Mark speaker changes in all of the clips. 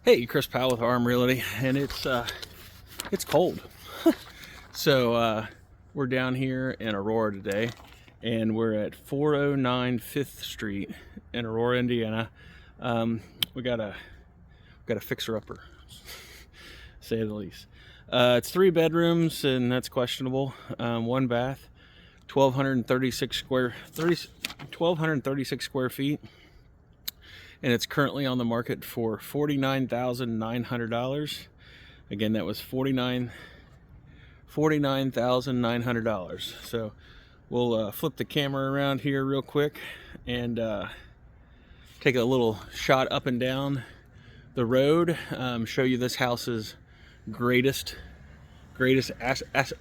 Speaker 1: Hey, Chris Powell with Arm Realty, and it's cold. So we're down here in Aurora today, and we're at 409 5th Street in Aurora, Indiana. We got a fixer-upper, say the least. It's 3 bedrooms, and that's questionable. 1 bath, 1,236 square feet. And it's currently on the market for $49,900. Again, that was $49,900. So we'll flip the camera around here real quick and take a little shot up and down the road, show you this house's greatest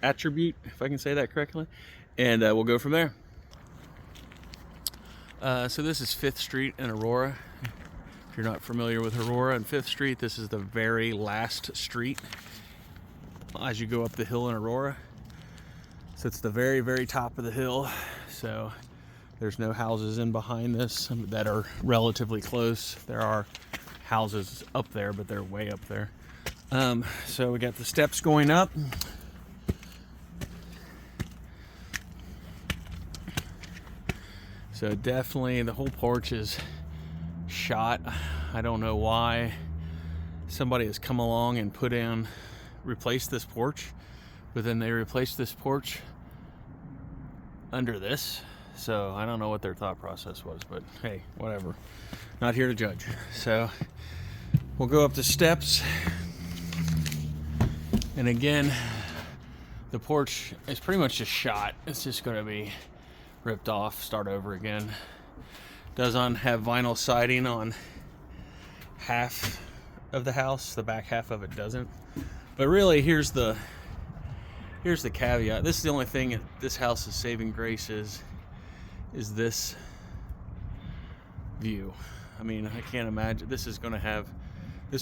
Speaker 1: attribute, if I can say that correctly, and we'll go from there. So this is 5th Street in Aurora. If you're not familiar with Aurora and 5th Street, this is the very last street as you go up the hill in Aurora. So it's the very, very top of the hill. So there's no houses in behind this that are relatively close. There are houses up there, but they're way up there. So we got the steps going up. So definitely the whole porch is shot. I don't know why somebody has come along and replaced this porch, but then they replaced this porch under this. So I don't know what their thought process was, but hey, whatever. Not here to judge. So we'll go up the steps. And again, the porch is pretty much just shot. It's just going to be ripped off, start over again. Doesn't have vinyl siding on half of the house. The back half of it doesn't. But really, here's the caveat. This is the only thing this house is saving grace is this view. I mean, I can't imagine this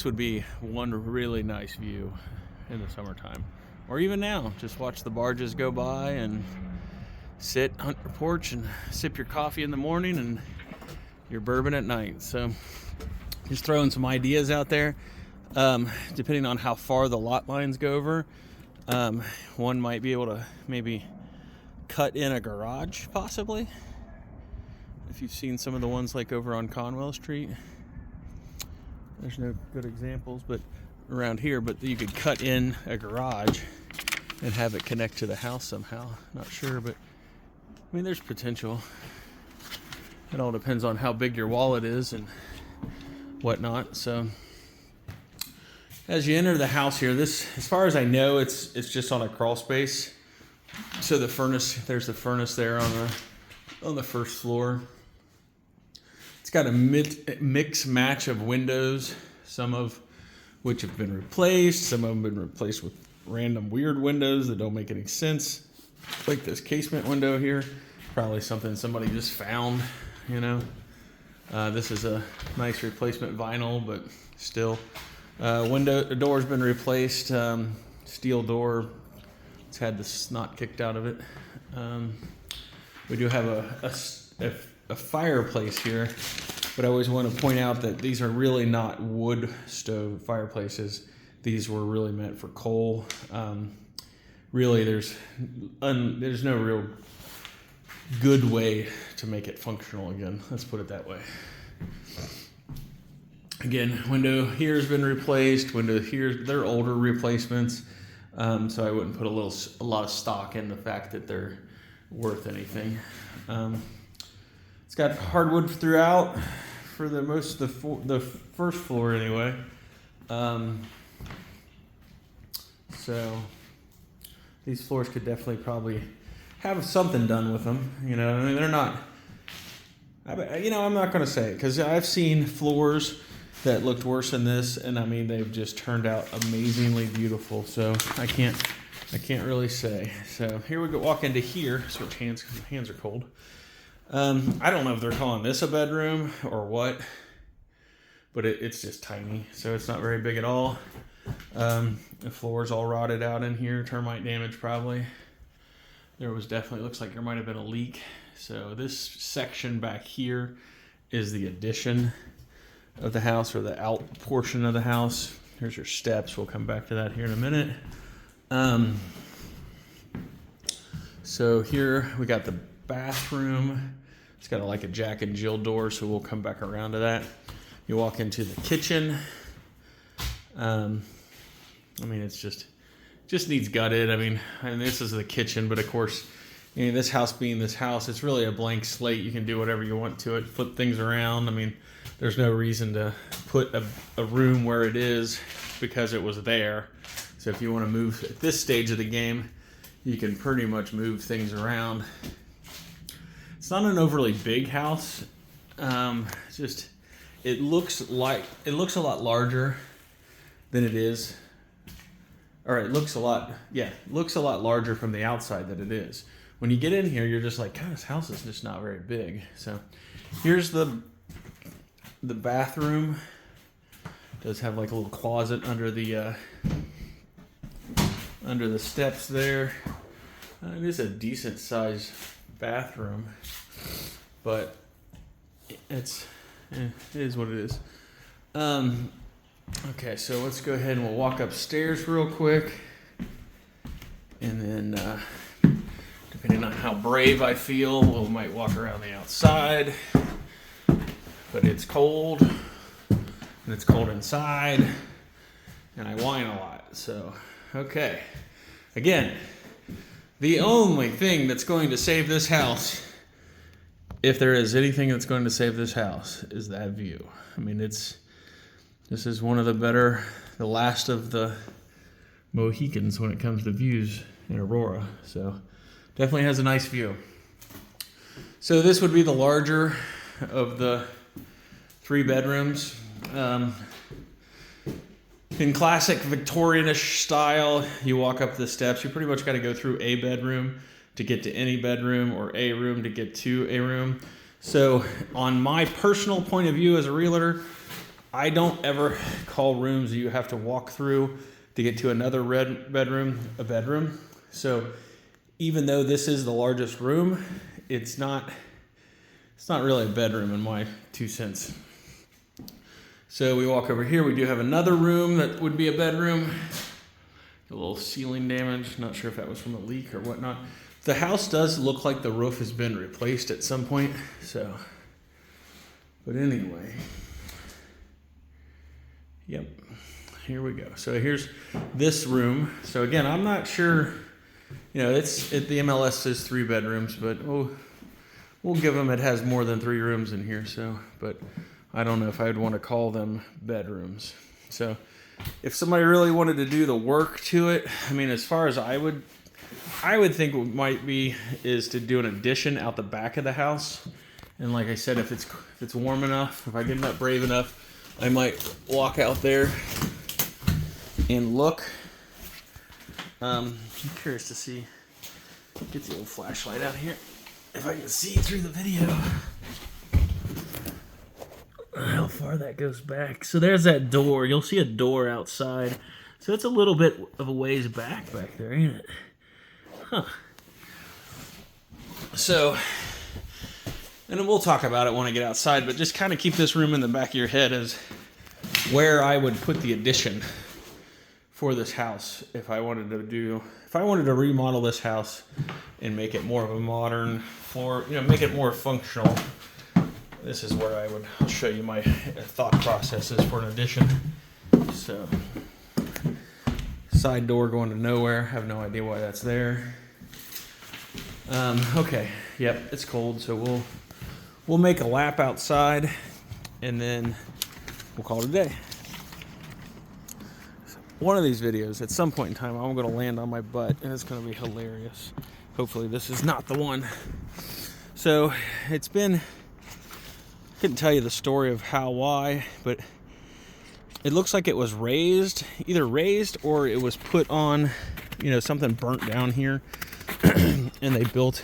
Speaker 1: would be one really nice view in the summertime, or even now. Just watch the barges go by and sit on your porch and sip your coffee in the morning and your bourbon at night. So just throwing some ideas out there. Depending on how far the lot lines go over, one might be able to maybe cut in a garage, possibly. If you've seen some of the ones like over on Conwell Street, there's no good examples, but around here, but you could cut in a garage and have it connect to the house somehow. Not sure, but I mean, there's potential. It all depends on how big your wallet is and whatnot. So as you enter the house here, this, as far as I know, it's just on a crawl space. So there's the furnace there on the first floor. It's got a mix match of windows, some of which have been replaced, some of them have been replaced with random weird windows that don't make any sense. Like this casement window here, probably something somebody just found, you know. This is a nice replacement vinyl, but still. The door's been replaced, steel door. It's had the snot kicked out of it. We do have a fireplace here, but I always want to point out that these are really not wood stove fireplaces. These were really meant for coal. Really, there's no real good way to make it functional again. Let's put it that way. Again, window here has been replaced. Window here, they're older replacements, so I wouldn't put a lot of stock in the fact that they're worth anything. It's got hardwood throughout for the most of the first floor anyway. So these floors could definitely probably have something done with them. You know, I mean, they're not. I'm not going to say it because I've seen floors that looked worse than this, and I mean they've just turned out amazingly beautiful. So I can't really say. So here we go. Walk into here. Switch hands because my hands are cold. I don't know if they're calling this a bedroom or what, but it's just tiny, so it's not very big at all. The floor's all rotted out in here, termite damage probably. There was definitely, looks like there might have been a leak. So this section back here is the addition. of the house, or the out portion of the house. Here's your steps. We'll come back to that here in a minute. So here we got the bathroom. It's got like a Jack and Jill door, so we'll come back around to that. You walk into the kitchen. I mean, it's just needs gutted. I mean, this is the kitchen, but of course, you know, this house being this house, it's really a blank slate. You can do whatever you want to it, flip things around. I mean, there's no reason to put a room where it is because it was there. So if you want to move at this stage of the game, you can pretty much move things around. It's not an overly big house. It looks a lot larger than it is. Or it looks a lot larger from the outside than it is. When you get in here, you're just like, God, this house is just not very big. So here's the bathroom. It does have like a little closet under the steps there. It is a decent sized bathroom, but it is what it is. Okay, so let's go ahead and we'll walk upstairs real quick, and then depending on how brave I feel, we might walk around the outside. But it's cold, and it's cold inside, and I whine a lot. So, okay. Again, the only thing that's going to save this house, if there is anything that's going to save this house, is that view. I mean, this is one of the last of the Mohicans when it comes to views in Aurora. So definitely has a nice view. So this would be the larger of the 3 bedrooms. In classic Victorianish style, you walk up the steps. You pretty much got to go through a bedroom to get to any bedroom, or a room to get to a room. So on my personal point of view as a realtor, I don't ever call rooms you have to walk through to get to another bedroom a bedroom. So even though this is the largest room, it's not really a bedroom in my 2 cents. So we walk over here. We do have another room that would be a bedroom. A little ceiling damage. Not sure if that was from a leak or whatnot. The house does look like the roof has been replaced at some point. So, but anyway. Yep, here we go. So here's this room. So again, I'm not sure, the MLS says 3 bedrooms, but we'll give them, it has more than 3 rooms in here. So, but I don't know if I would want to call them bedrooms. So if somebody really wanted to do the work to it, I mean, as far as I would think what might be is to do an addition out the back of the house. And like I said, if it's warm enough, if I get up brave enough, I might walk out there and look. I'm curious to see. Get the old flashlight out here. If I can see through the video. How far that goes back. So there's that door. You'll see a door outside. So it's a little bit of a ways back there, ain't it? Huh. So, and then we'll talk about it when I get outside, but just kind of keep this room in the back of your head as where I would put the addition for this house if I wanted to remodel this house and make it more of a modern floor, make it more functional. This is where I'll show you my thought processes for an addition. So, side door going to nowhere. Have no idea why that's there. Okay, yep, it's cold, so we'll make a lap outside, and then we'll call it a day. One of these videos, at some point in time, I'm going to land on my butt, and it's going to be hilarious. Hopefully this is not the one. So, I couldn't tell you the story of why, but it looks like it was either raised or it was put on, something burnt down here, and they built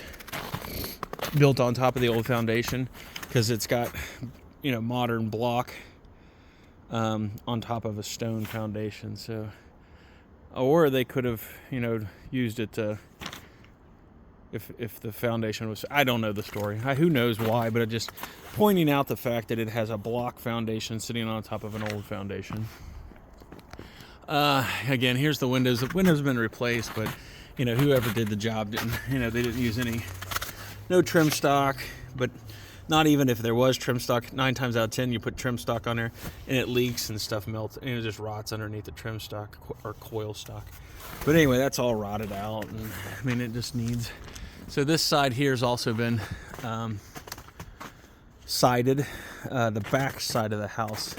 Speaker 1: on top of the old foundation because it's got, modern block on top of a stone foundation. So, or they could have, used it to if the foundation was, I don't know the story. Who knows why, but just pointing out the fact that it has a block foundation sitting on top of an old foundation. Again, here's the windows. The windows have been replaced, but you know, whoever did the job didn't, you know, they didn't use no trim stock. But not even if there was trim stock, 9 times out of 10 you put trim stock on there and it leaks and stuff melts and it just rots underneath the trim stock or coil stock. But anyway, that's all rotted out, and I mean, it just needs. So this side here has also been sided. The back side of the house,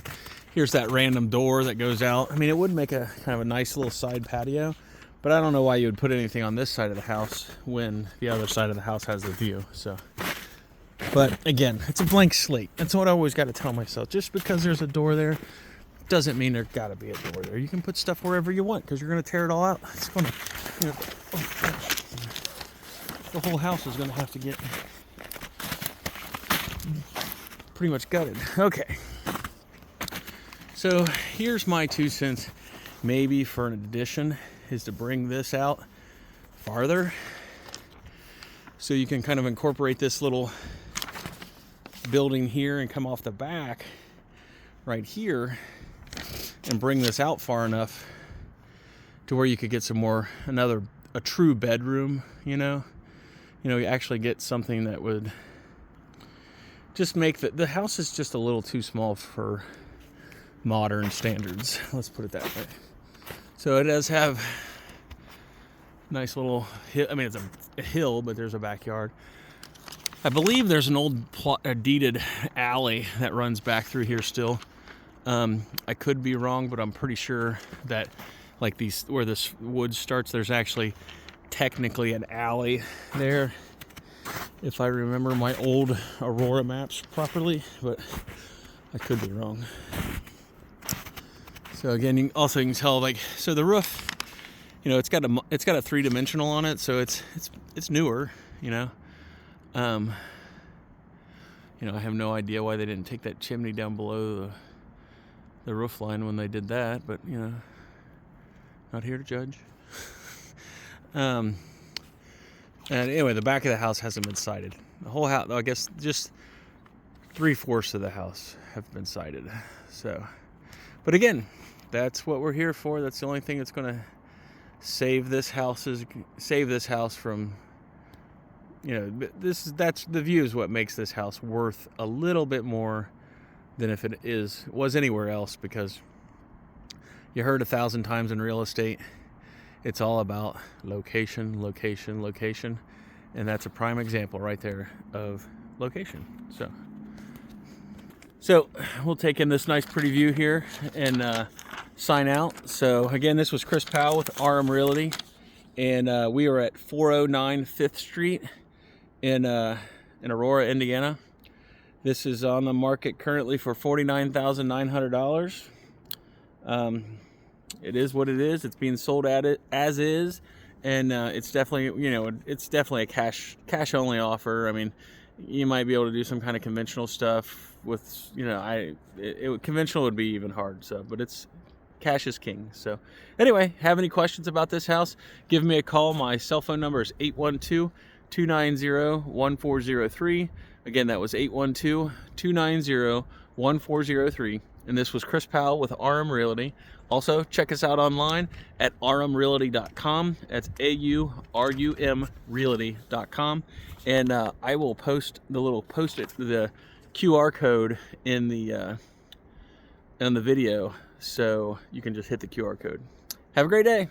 Speaker 1: here's that random door that goes out. I mean, it would make a kind of a nice little side patio, but I don't know why you would put anything on this side of the house when the other side of the house has the view. So, but again, it's a blank slate. That's what I always got to tell myself. Just because there's a door there doesn't mean there got to be a door there. You can put stuff wherever you want because you're going to tear it all out. It's going to, you know, oh gosh. The whole house is going to have to get pretty much gutted. Okay. So here's my 2 cents, maybe for an addition, is to bring this out farther. So you can kind of incorporate this little building here and come off the back right here and bring this out far enough to where you could get some more, a true bedroom, you know, you actually get something that would just make the house is just a little too small for modern standards. Let's put it that way. So it does have nice little hill. I mean, it's a hill, but there's a backyard. I believe there's an old deeded alley that runs back through here still. I could be wrong, but I'm pretty sure that like where this wood starts, there's actually technically an alley there, if I remember my old Aurora maps properly, but I could be wrong. So again, you can tell, like, so the roof, you know, it's got a 3-dimensional on it, so it's newer, you know. I have no idea why they didn't take that chimney down below the roof line when they did that, but you know, not here to judge. And anyway, the back of the house hasn't been sided. The whole house, I guess, just 3/4 of the house have been sided. So, but again, that's what we're here for. That's the only thing that's going to save this house from, you know, that's the view is what makes this house worth a little bit more than if it was anywhere else, because you heard 1,000 times in real estate, it's all about location, location, location, and that's a prime example right there of location. So we'll take in this nice pretty view here and sign out. So again, this was Chris Powell with RM Realty, and we are at 409 5th Street in Aurora, Indiana. This is on the market currently for $49,900. It is what it is. It's being sold at it as is, and it's definitely, you know, it's definitely a cash only offer. I mean, you might be able to do some kind of conventional stuff with, you know, conventional would be even hard. So, but it's cash is king. So, anyway, have any questions about this house? Give me a call. My cell phone number is 812-290-1403. Again, that was 812-290-1403. And this was Chris Powell with RM Realty. Also, check us out online at rumrealty.com. That's AURUM realty.com. And I will post the QR code in the video, so you can just hit the QR code. Have a great day.